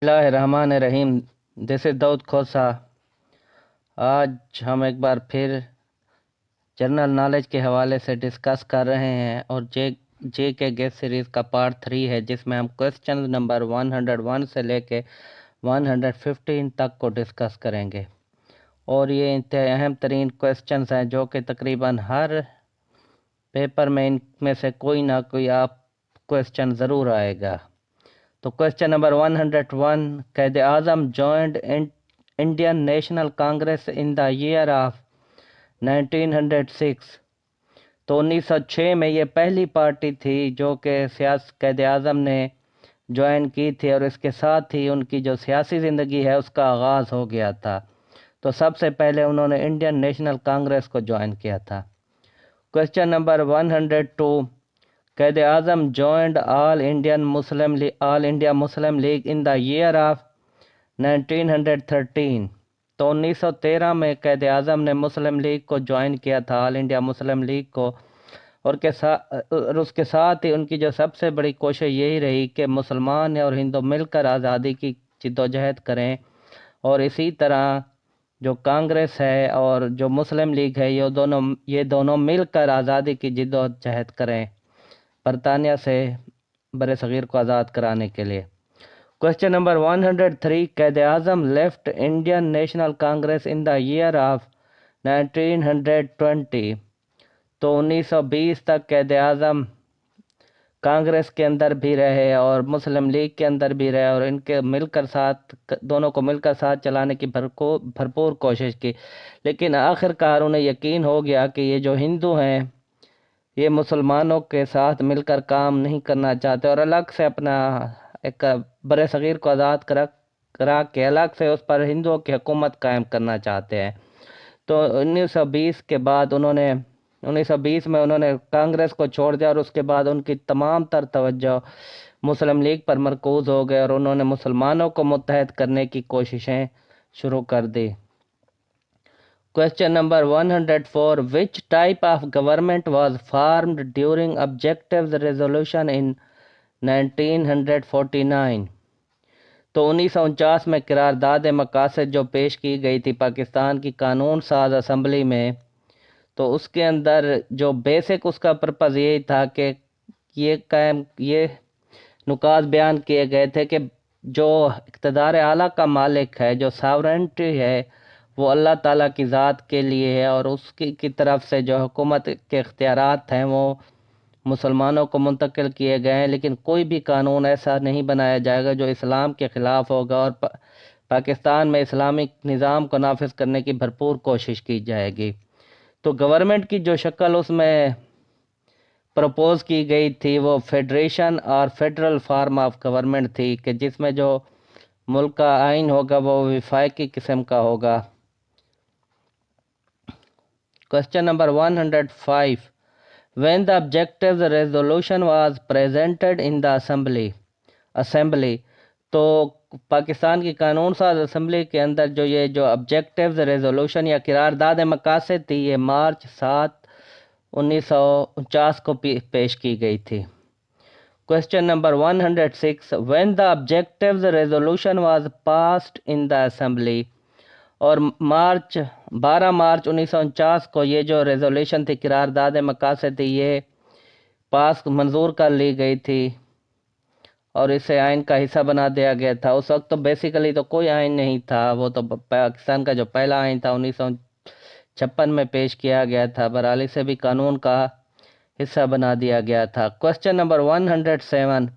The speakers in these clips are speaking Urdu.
اللہ الرحمن الرحیم۔ دس از داؤد کھوسا۔ آج ہم ایک بار پھر جنرل نالج کے حوالے سے ڈسکس کر رہے ہیں اور جے کے گیس سیریز کا پارٹ 3 ہے، جس میں ہم کوسچن نمبر 101 سے لے کے 115 تک کو ڈسکس کریں گے، اور یہ انتہائی اہم ترین کوسچنز ہیں جو کہ تقریباً ہر پیپر میں ان میں سے کوئی نہ کوئی آپ کوسچن ضرور آئے گا۔ تو question number 101، Quaid Azam joined Indian National Congress in the year of 1906۔ تو 1906 میں یہ پہلی پارٹی تھی جو کہ قائد اعظم نے جوائن کی تھی، اور اس کے ساتھ ہی ان کی جو سیاسی زندگی ہے اس کا آغاز ہو گیا تھا۔ تو سب سے پہلے انہوں نے انڈین نیشنل کانگریس کو جوائن کیا تھا۔ Question number 102، Quaid Azam joined All India Muslim League in the year of 1913۔ تو 1913 میں قائد اعظم نے مسلم لیگ کو جوائن کیا تھا، آل انڈیا مسلم لیگ کو، اور اس کے ساتھ ہی ان کی جو سب سے بڑی کوشش یہی رہی کہ مسلمان اور ہندو مل کر آزادی کی جدوجہد کریں، اور اسی طرح جو کانگریس ہے اور جو مسلم لیگ ہے یہ دونوں مل کر آزادی کی جدوجہد کریں برطانیہ سے بر صغیر کو آزاد کرانے کے لیے۔ Question number 103، Quaid Azam left Indian National Congress in the year of 1920۔ تو 1920 تک قائد اعظم کانگریس کے اندر بھی رہے اور مسلم لیگ کے اندر بھی رہے، اور ان کے دونوں کو مل کر ساتھ چلانے کی بھرپور کوشش کی، لیکن آخر کار انہیں یقین ہو گیا کہ یہ جو ہندو ہیں یہ مسلمانوں کے ساتھ مل کر کام نہیں کرنا چاہتے، اور الگ سے اپنا ایک بر صغیر کو آزاد کرا کے الگ سے اس پر ہندوؤں کی حکومت قائم کرنا چاہتے ہیں۔ تو 1920 میں انہوں نے کانگریس کو چھوڑ دیا، اور اس کے بعد ان کی تمام تر توجہ مسلم لیگ پر مرکوز ہو گئے، اور انہوں نے مسلمانوں کو متحد کرنے کی کوششیں شروع کر دی۔ Question number 104، which type of government was formed during objectives resolution in 1949؟ تو 1949 میں قرارداد مقاصد جو پیش کی گئی تھی پاکستان کی قانون ساز اسمبلی میں، تو اس کے اندر جو بیسک اس کا پرپز یہی تھا کہ یہ نکات بیان کیے گئے تھے کہ جو اقتدار اعلیٰ کا مالک ہے، جو ساورنٹی ہے، وہ اللہ تعالیٰ کی ذات کے لیے ہے، اور اس کی طرف سے جو حکومت کے اختیارات ہیں وہ مسلمانوں کو منتقل کیے گئے ہیں، لیکن کوئی بھی قانون ایسا نہیں بنایا جائے گا جو اسلام کے خلاف ہوگا، اور پاکستان میں اسلامی نظام کو نافذ کرنے کی بھرپور کوشش کی جائے گی۔ تو گورنمنٹ کی جو شکل اس میں پروپوز کی گئی تھی وہ فیڈریشن اور فیڈرل فارم آف گورنمنٹ تھی، کہ جس میں جو ملک کا آئین ہوگا وہ وفاقی قسم کا ہوگا۔ Question number 105، when the objectives resolution was presented in the assembly۔ تو پاکستان کی قانون ساز اسمبلی کے اندر جو آبجیکٹیوز ریزولوشن یا قرارداد مقاصد تھی، یہ مارچ 7، 1949 کو پیش کی گئی تھی۔ Question number 106، when the objectives resolution was passed in the assembly۔ اور 12 مارچ 1949 کو یہ جو ریزولوشن تھی، قرارداد مقاصد تھی، یہ منظور کر لی گئی تھی، اور اسے آئین کا حصہ بنا دیا گیا تھا۔ اس وقت تو بیسیکلی تو کوئی آئین نہیں تھا، وہ تو پاکستان کا جو پہلا آئین تھا 1956 میں پیش کیا گیا تھا، بہرحال اسے بھی قانون کا حصہ بنا دیا گیا تھا۔ Question number 107،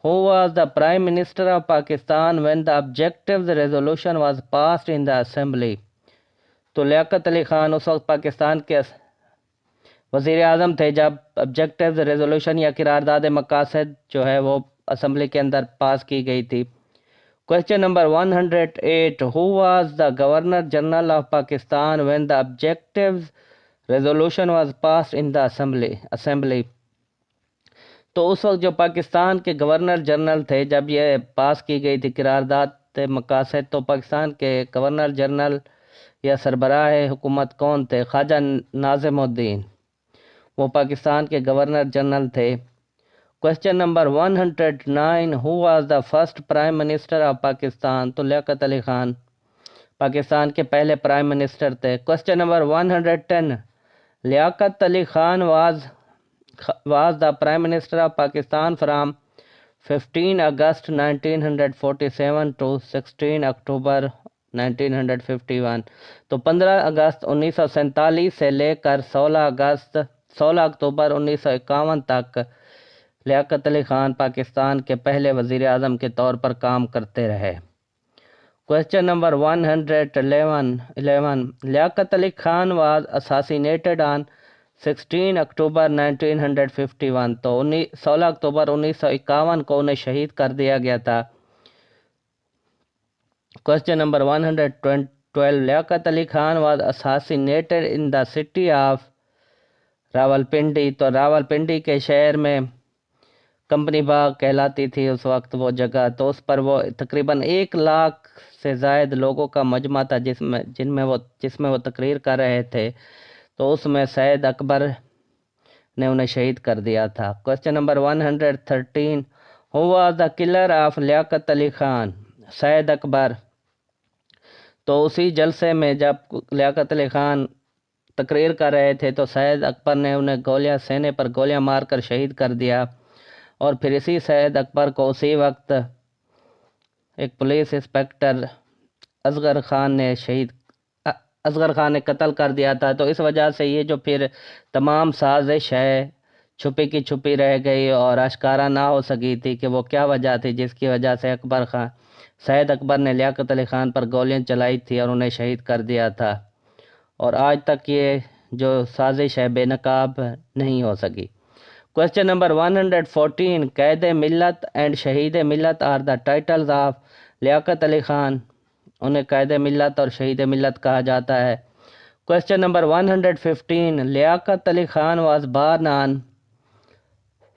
who was the Prime Minister of Pakistan when the objectives resolution was passed in the assembly؟ تو لیاقت علی خان اس وقت پاکستان کے وزیر اعظم تھے جب آبجیکٹیوز ریزولوشن یا قرارداد مقاصد جو ہے وہ اسمبلی کے اندر پاس کی گئی تھی۔ Question number 108، who was the Governor General of Pakistan when the objectives resolution was passed in the assembly؟ تو اس وقت جو پاکستان کے گورنر جنرل تھے جب یہ پاس کی گئی تھی قرارداد مقاصد، تو پاکستان کے گورنر جنرل یا سربراہ حکومت کون تھے؟ خواجہ ناظم الدین، وہ پاکستان کے گورنر جنرل تھے۔ Question number 109. Who was the first Prime Minister of Pakistan? تو لیاقت علی خان پاکستان کے پہلے پرائم منسٹر تھے. Question number 110. Liaquat Ali Khan was the Prime Minister of Pakistan from 15 August 1947 to 16 October 1951. تو 15 اگست 1947 سے لے کر 16 اکتوبر 1951 تک لیاقت علی خان پاکستان کے پہلے وزیر اعظم کے طور پر کام کرتے رہے. Question number 111. Liaquat Ali Khan was assassinated on 16 اکتوبر 1951. تو 16 اکتوبر 1951 کو انہیں شہید کر دیا گیا تھا. Question number 112. Liaquat Ali Khan was assassinated in the city of Rawalpindi. تو راولپنڈی کے شہر میں کمپنی باغ کہلاتی تھی اس وقت وہ جگہ. تو اس پر وہ تقریباً 1 لاکھ سے زائد لوگوں کا مجمع تھا جس میں وہ تقریر کر رہے تھے. تو اس میں سید اکبر نے انہیں شہید کر دیا تھا. Question number 113. Who was the killer of لیاقت علی خان؟ سید اکبر. تو اسی جلسے میں جب لیاقت علی خان تقریر کر رہے تھے تو سید اکبر نے انہیں سینے پر گولیاں مار کر شہید کر دیا. اور پھر اسی سید اکبر کو اسی وقت ایک پولیس انسپکٹر اصغر خان نے قتل کر دیا تھا. تو اس وجہ سے یہ جو پھر تمام سازش ہے چھپی کی چھپی رہ گئی اور اشکارا نہ ہو سکی تھی کہ وہ کیا وجہ تھی جس کی وجہ سے سید اکبر نے لیاقت علی خان پر گولیاں چلائی تھی اور انہیں شہید کر دیا تھا. اور آج تک یہ جو سازش ہے بے نقاب نہیں ہو سکی. Question number 114. قائد ملت اینڈ شہید ملت آر دا ٹائٹلز آف لیاقت علی خان. انہیں قائد ملت اور شہید ملت کہا جاتا ہے. Question number 115. Liaquat Ali Khan was born on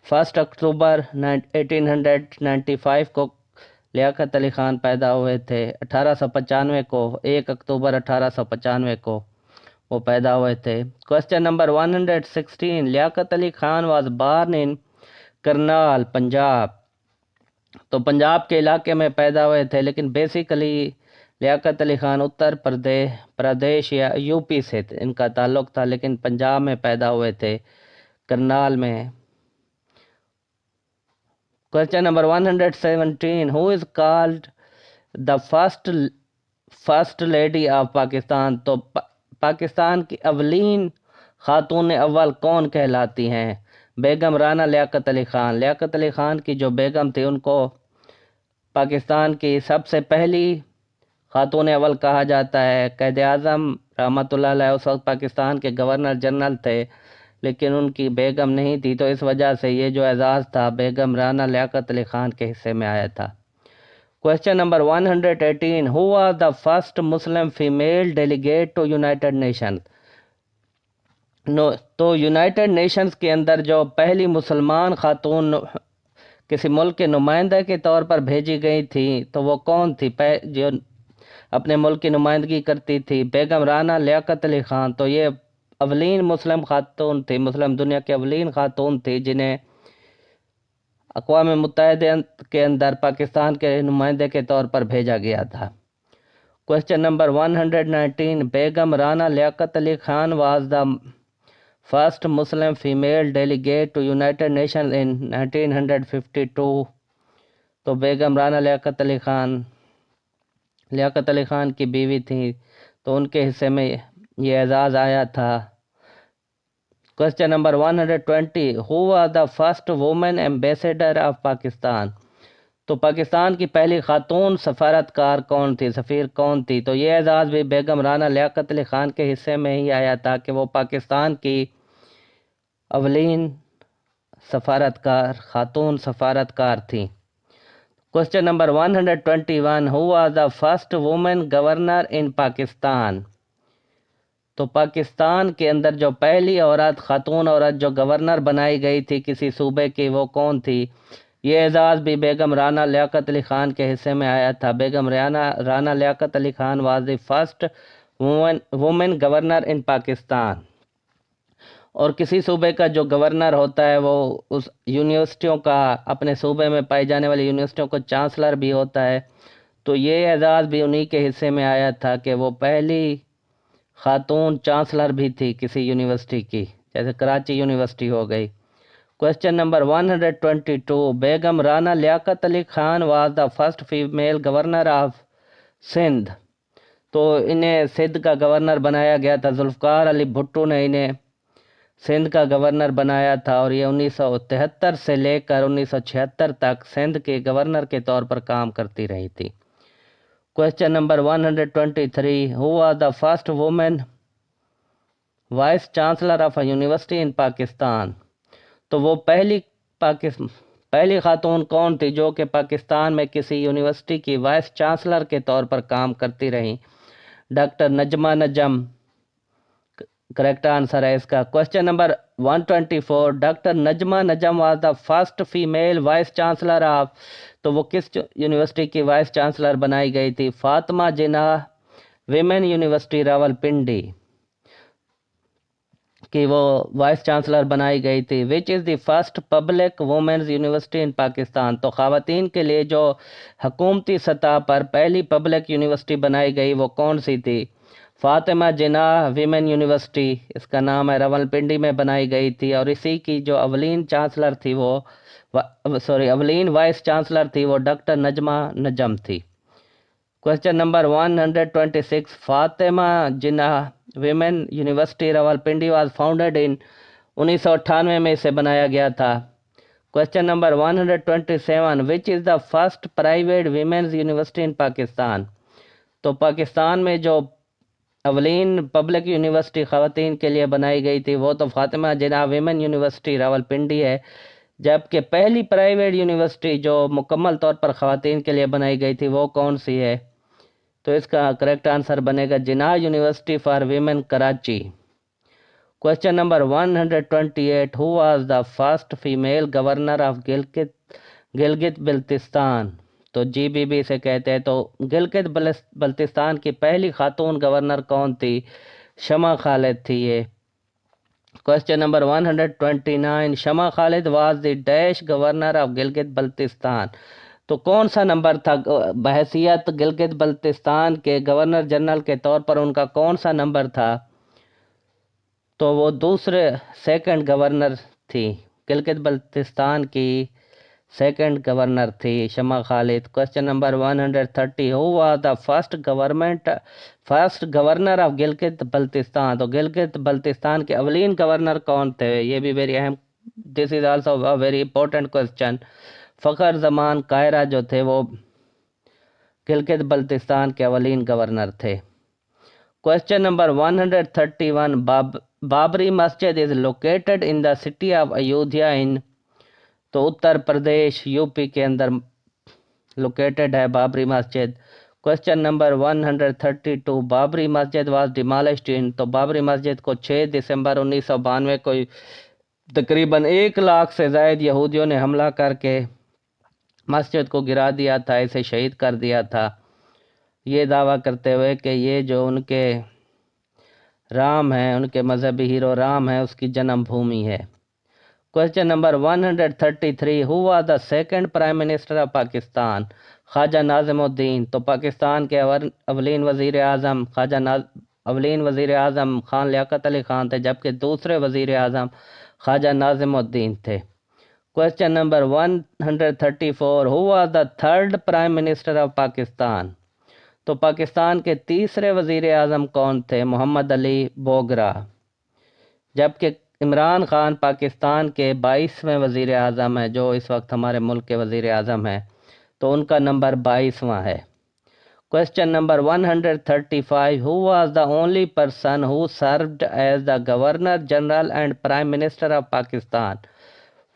1 اکتوبر 1895 کو لیاقت علی خان پیدا ہوئے تھے. 1895 کو 1 اکتوبر 1895 کو وہ پیدا ہوئے تھے. Question number 116. Liaquat Ali Khan was born in Karnal Punjab. تو پنجاب کے علاقے میں پیدا ہوئے تھے لیکن بیسیکلی لیاقت علی خان اتر پردیش یا یو پی سے ان کا تعلق تھا لیکن پنجاب میں پیدا ہوئے تھے کرنال میں. Question number 117. Who is called the first lady of Pakistan? تو پاکستان کی اولین خاتون اول کون کہلاتی ہیں؟ بیگم رانا لیاقت علی خان. لیاقت علی خان کی جو بیگم تھی ان کو پاکستان کی سب سے پہلی خاتون اول کہا جاتا ہے. قائد اعظم رحمۃ اللہ علیہ اس وقت پاکستان کے گورنر جنرل تھے لیکن ان کی بیگم نہیں تھی. تو اس وجہ سے یہ جو اعزاز تھا بیگم رانا لیاقت علی خان کے حصے میں آیا تھا. Question number 118. Who was the first Muslim female delegate to United Nations? تو یونائٹڈ نیشنز کے اندر جو پہلی مسلمان خاتون کسی ملک کے نمائندہ کے طور پر بھیجی گئی تھی تو وہ کون تھی جو اپنے ملک کی نمائندگی کرتی تھی؟ بیگم رانا لیاقت علی خان. تو یہ اولین مسلم خاتون تھی، مسلم دنیا کے اولین خاتون تھی جنہیں اقوام متحدہ کے اندر پاکستان کے نمائندے کے طور پر بھیجا گیا تھا. Question number 119. Begum Rana Liaquat Ali Khan was the first Muslim female delegate to United Nations in 1952. تو بیگم رانا لیاقت علی خان کی بیوی تھی تو ان کے حصے میں یہ اعزاز آیا تھا. Question number 120. Who was the first woman ambassador of Pakistan? تو پاکستان کی پہلی خاتون سفارتکار کون تھی، سفیر کون تھی؟ تو یہ اعزاز بھی بیگم رانا لیاقت علی خان کے حصے میں ہی آیا تھا کہ وہ پاکستان کی اولین خاتون سفارتکار تھی. Question number 121. Who was the first woman governor in Pakistan? تو پاکستان کے اندر جو پہلی خاتون عورت جو گورنر بنائی گئی تھی کسی صوبے کی وہ کون تھی؟ یہ اعزاز بھی بیگم رانا لیاقت علی خان کے حصے میں آیا تھا. بیگم Rana Liaquat Ali Khan was the first woman governor in Pakistan. اور کسی صوبے کا جو گورنر ہوتا ہے وہ اس یونیورسٹیوں کا، اپنے صوبے میں پائی جانے والی یونیورسٹیوں کو چانسلر بھی ہوتا ہے. تو یہ اعزاز بھی انہی کے حصے میں آیا تھا کہ وہ پہلی خاتون چانسلر بھی تھی کسی یونیورسٹی کی، جیسے کراچی یونیورسٹی ہو گئی. Question number 122. Begum Rana Liaquat Ali Khan was the first female governor of Sindh. تو انہیں سندھ کا گورنر بنایا گیا تھا، ذوالفقار علی بھٹو نے انہیں سندھ کا گورنر بنایا تھا، اور یہ 1973 سے لے کر 1976 تک سندھ کے گورنر کے طور پر کام کرتی رہی تھی. Question number 123. Who was the first woman vice chancellor of a university in Pakistan. تو وہ پہلی خاتون کون تھی جو کہ پاکستان میں کسی یونیورسٹی کی وائس چانسلر کے طور پر کام کرتی رہیں؟ Doctor Najma Najam correct answer ہے اس کا. Question number 124. Doctor Najma Najam was the first female vice chancellor of. تو وہ کس یونیورسٹی کی وائس چانسلر بنائی گئی تھی؟ فاطمہ جناح ویمن یونیورسٹی راول پنڈی کی وہ وائس چانسلر بنائی گئی تھی. Which is the first public women's university in Pakistan. تو خواتین کے لیے جو حکومتی سطح پر پہلی پبلک یونیورسٹی بنائی گئی وہ کون سی تھی؟ فاطمہ جناح ویمن یونیورسٹی، اس کا نام ہے، راول پنڈی میں بنائی گئی تھی. اور اسی کی جو اولین چانسلر تھی اولین وائس چانسلر تھی وہ ڈاکٹر نجمہ نجم تھی. Question number 126. Fatima Jinnah Women University Rawalpindi was founded in 1998 میں اسے بنایا گیا تھا. Question number 127. Which is the first private women's university in Pakistan. تو پاکستان میں جو اولین پبلک یونیورسٹی خواتین کے لیے بنائی گئی تھی وہ تو فاطمہ جناح ویمن یونیورسٹی راول پنڈی ہے، جبکہ پہلی پرائیویٹ یونیورسٹی جو مکمل طور پر خواتین کے لیے بنائی گئی تھی وہ کون سی ہے؟ تو اس کا کریکٹ آنسر بنے گا Jinnah University for Women Karachi. Question number 128. Who was the first female governor of Gilgit Baltistan. تو جی بی بی سے کہتے ہیں. تو گلگت بلتستان کی پہلی خاتون گورنر کون تھی؟ شمع خالد تھی یہ. Question number 129. Shama Khalid was the dash governor of Gilgit Baltistan. تو کون سا نمبر تھا بحیثیت گلگت بلتستان کے گورنر جنرل کے طور پر ان کا کون سا نمبر تھا؟ تو وہ سیکنڈ گورنر تھی، گلگت بلتستان کی سیکنڈ گورنر تھی Shama Khalid. Question number 130. Who was the first governor of Gilgit Baltistan. تو گلگت بلتستان کے اولین گورنر کون تھے؟ یہ بھی ویری اہم، this is also a very important question. Fakhar Zaman قاہرہ جو تھے وہ گلگت بلتستان کے اولین گورنر تھے. Question number 131. Babri Masjid is located in the city of Ayodhya in. تو اتر پردیش یو پی کے اندر لوکیٹڈ ہے بابری مسجد. Question number 132. Babri Masjid was demolished ان. تو بابری مسجد کو 6 دسمبر 1992 کو تقریباً 1 لاکھ سے زائد یہودیوں نے حملہ کر کے مسجد کو گرا دیا تھا، اسے شہید کر دیا تھا، یہ دعویٰ کرتے ہوئے کہ یہ جو ان کے رام ہیں، ان کے مذہبی ہیرو رام ہیں، اس کی جنم بھومی ہے. Question number 133. Who was the second prime minister of Pakistan? Khawaja Nazimuddin. تو پاکستان کے اولین وزیر اعظم خان لیاقت علی خان تھے، جبکہ دوسرے وزیر اعظم خواجہ ناظم الدین تھے. Question number 134. Who was the third prime minister of Pakistan? تو پاکستان کے تیسرے وزیر اعظم کون تھے؟ محمد علی بوگرا. جبکہ عمران خان پاکستان کے 22ویں وزیر اعظم ہیں، جو اس وقت ہمارے ملک کے وزیر اعظم ہیں، تو ان کا نمبر 22واں ہے. Question number 135. Who was the only person who served as the governor general and prime minister of Pakistan?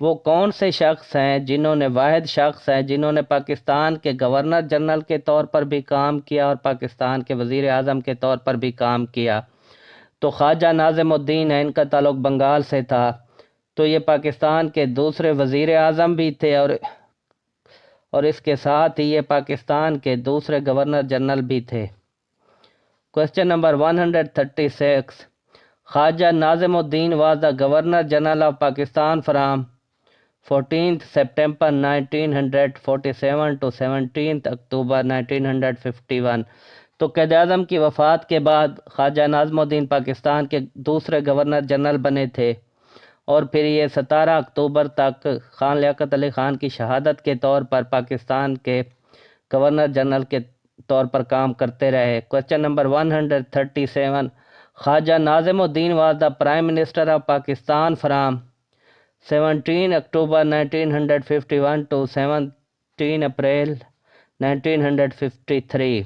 وہ کون سے شخص ہیں واحد شخص ہیں جنہوں نے پاکستان کے گورنر جنرل کے طور پر بھی کام کیا اور پاکستان کے وزیر اعظم کے طور پر بھی کام کیا؟ تو خواجہ ناظم الدین ہے، ان کا تعلق بنگال سے تھا، تو یہ پاکستان کے دوسرے وزیر اعظم بھی تھے اور اس کے ساتھ ہی یہ پاکستان کے دوسرے گورنر جنرل بھی تھے. Question number 136. Khwaja Nazim Uddin was the Governor General of Pakistan from 14th September 1947 to 17th October 1951. تو قائد اعظم کی وفات کے بعد خواجہ ناظم الدین پاکستان کے دوسرے گورنر جنرل بنے تھے، اور پھر یہ 17 اکتوبر تک خان لیاقت علی خان کی شہادت کے طور پر پاکستان کے گورنر جنرل کے طور پر کام کرتے رہے۔ Question number 137، Khwaja Nazim Uddin was the Prime Minister of Pakistan from 17 October 1951 to 17 April 1953۔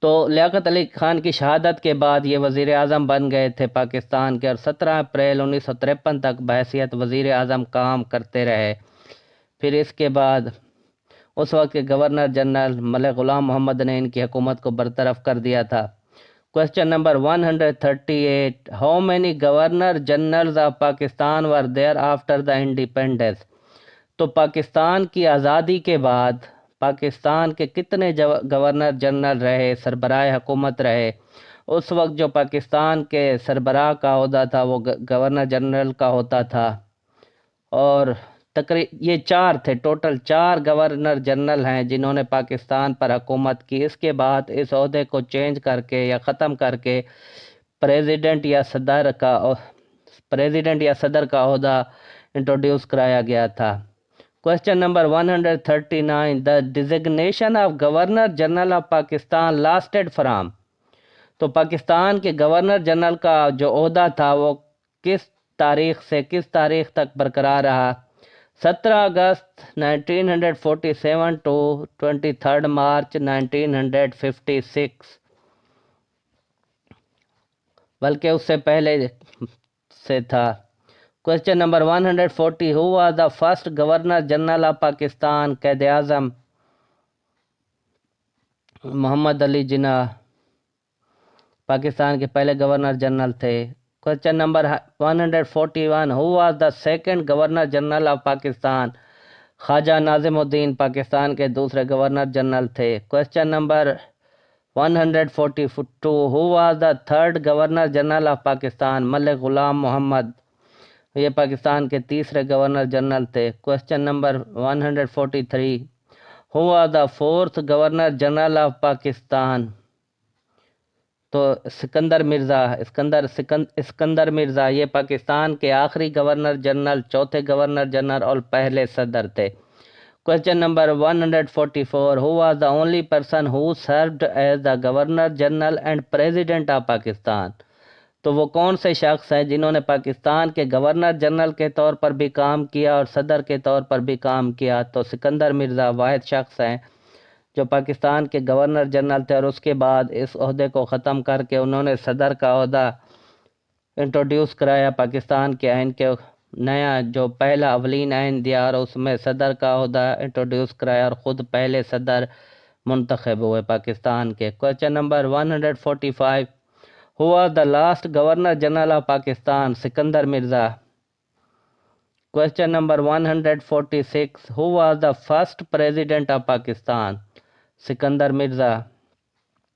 تو لیاقت علی خان کی شہادت کے بعد یہ وزیر اعظم بن گئے تھے پاکستان کے، اور 17 اپریل 1953 تک بحیثیت وزیر اعظم کام کرتے رہے۔ پھر اس کے بعد اس وقت کے گورنر جنرل ملک غلام محمد نے ان کی حکومت کو برطرف کر دیا تھا۔ Question number 138، how many governor generals of Pakistan were there after the independence? تو پاکستان کی آزادی کے بعد پاکستان کے کتنے گورنر جنرل رہے، سربراہ حکومت رہے؟ اس وقت جو پاکستان کے سربراہ کا عہدہ تھا وہ گورنر جنرل کا ہوتا تھا، اور یہ 4 تھے، ٹوٹل 4 گورنر جنرل ہیں جنہوں نے پاکستان پر حکومت کی۔ اس کے بعد اس عہدے کو چینج کر کے یا ختم کر کے پریزیڈنٹ یا صدر کا عہدہ انٹروڈیوس کرایا گیا تھا۔ Question number 139، the designation of governor general of Pakistan lasted from? تو پاکستان کے گورنر جنرل کا جو عہدہ تھا وہ کس تاریخ سے کس تاریخ تک برقرار رہا؟ 17 اگست 1947 to 23 مارچ 1956، بلکہ اس سے پہلے سے تھا۔ Question number 140، who was the first governor general of Pakistan? Quaid Azam Muhammad Ali Jinnah Pakistan کے پہلے گورنر جنرل تھے۔ Question number 141، who was the second governor general of Pakistan? Khawaja Nazimuddin Pakistan کے دوسرے گورنر جنرل تھے۔ Question number 142، who was the third governor general of Pakistan? Malik Ghulam Muhammad, یہ پاکستان کے تیسرے گورنر جنرل تھے۔ Question number 143، who was the fourth governor general of Pakistan? تو اسکندر مرزا یہ پاکستان کے آخری گورنر جنرل، چوتھے گورنر جنرل اور پہلے صدر تھے۔ Question number 144، who was the only person who served as the governor general and president of Pakistan? تو وہ کون سے شخص ہیں جنہوں نے پاکستان کے گورنر جنرل کے طور پر بھی کام کیا اور صدر کے طور پر بھی کام کیا؟ تو اسکندر مرزا واحد شخص ہیں جو پاکستان کے گورنر جنرل تھے، اور اس کے بعد اس عہدے کو ختم کر کے انہوں نے صدر کا عہدہ انٹروڈیوس کرایا پاکستان کے آئین کے، نیا جو پہلا اولین آئین دیا اور اس میں صدر کا عہدہ انٹروڈیوس کرایا، اور خود پہلے صدر منتخب ہوئے پاکستان کے۔ Question number 145، who was the last governor general of Pakistan? Iskandar Mirza. Question number 146، who was the first president of Pakistan? Iskandar Mirza.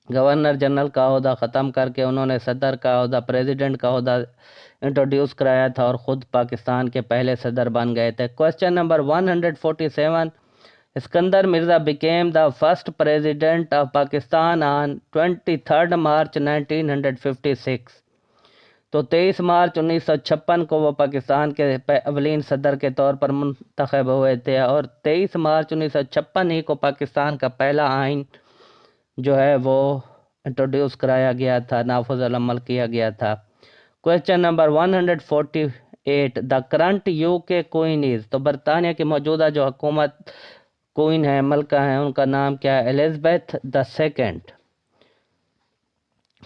Governor general کا عہدہ ختم کر کے انہوں نے صدر کا عہدہ، پریزیڈنٹ کا عہدہ انٹروڈیوس کرایا تھا، اور خود پاکستان کے پہلے صدر بن گئے تھے۔ Question number 147، Iskandar Mirza became the first president of Pakistan on 23 March 1956۔ تو 23 مارچ 1956 کو وہ پاکستان کے اولین صدر کے طور پر منتخب ہوئے تھے، اور 23 مارچ 1956 ہی کو پاکستان کا پہلا آئین جو ہے وہ انٹروڈیوس کرایا گیا تھا، نافذ العمل کیا گیا تھا۔ Question number 148، the current UK queen is? تو برطانیہ کی موجودہ جو حکومت کوئن ہے، ملکہ ہیں، ان کا نام کیا ہے؟ Elizabeth the second.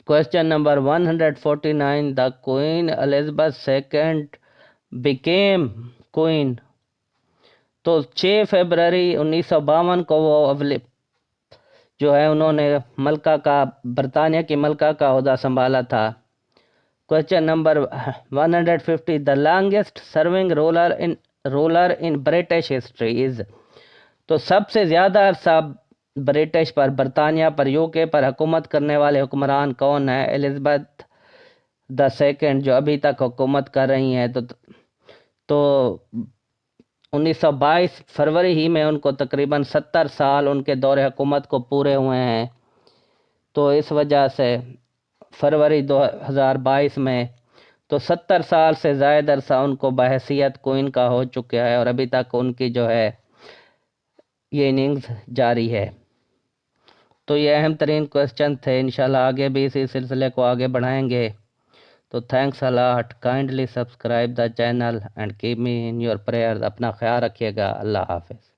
Question number 149، the queen Elizabeth second became queen? تو 6 فروری 1952 کو وہ جو ہے انہوں نے ملکہ کا، برطانیہ کی ملکہ کا عہدہ سنبھالا تھا۔ Question number 150، the longest serving ruler in British history is? تو سب سے زیادہ عرصہ برٹش پر، برطانیہ پر، UK پر حکومت کرنے والے حکمران کون ہیں؟ ایلزابتھ دا سیکنڈ جو ابھی تک حکومت کر رہی ہیں، تو 1922 فروری ہی میں ان کو تقریباً 70 سال ان کے دور حکومت کو پورے ہوئے ہیں، تو اس وجہ سے فروری 2022 میں تو 70 سال سے زائد عرصہ ان کو بحیثیت کوئن کا ہو چکا ہے، اور ابھی تک ان کی جو ہے یہ اننگز جاری ہے۔ تو یہ اہم ترین کوسچن تھے، انشاءاللہ آگے بھی اسی سلسلے کو آگے بڑھائیں گے۔ تو thanks allot, kindly subscribe the channel and keep me in your prayers. اپنا خیال رکھیے گا، اللہ حافظ۔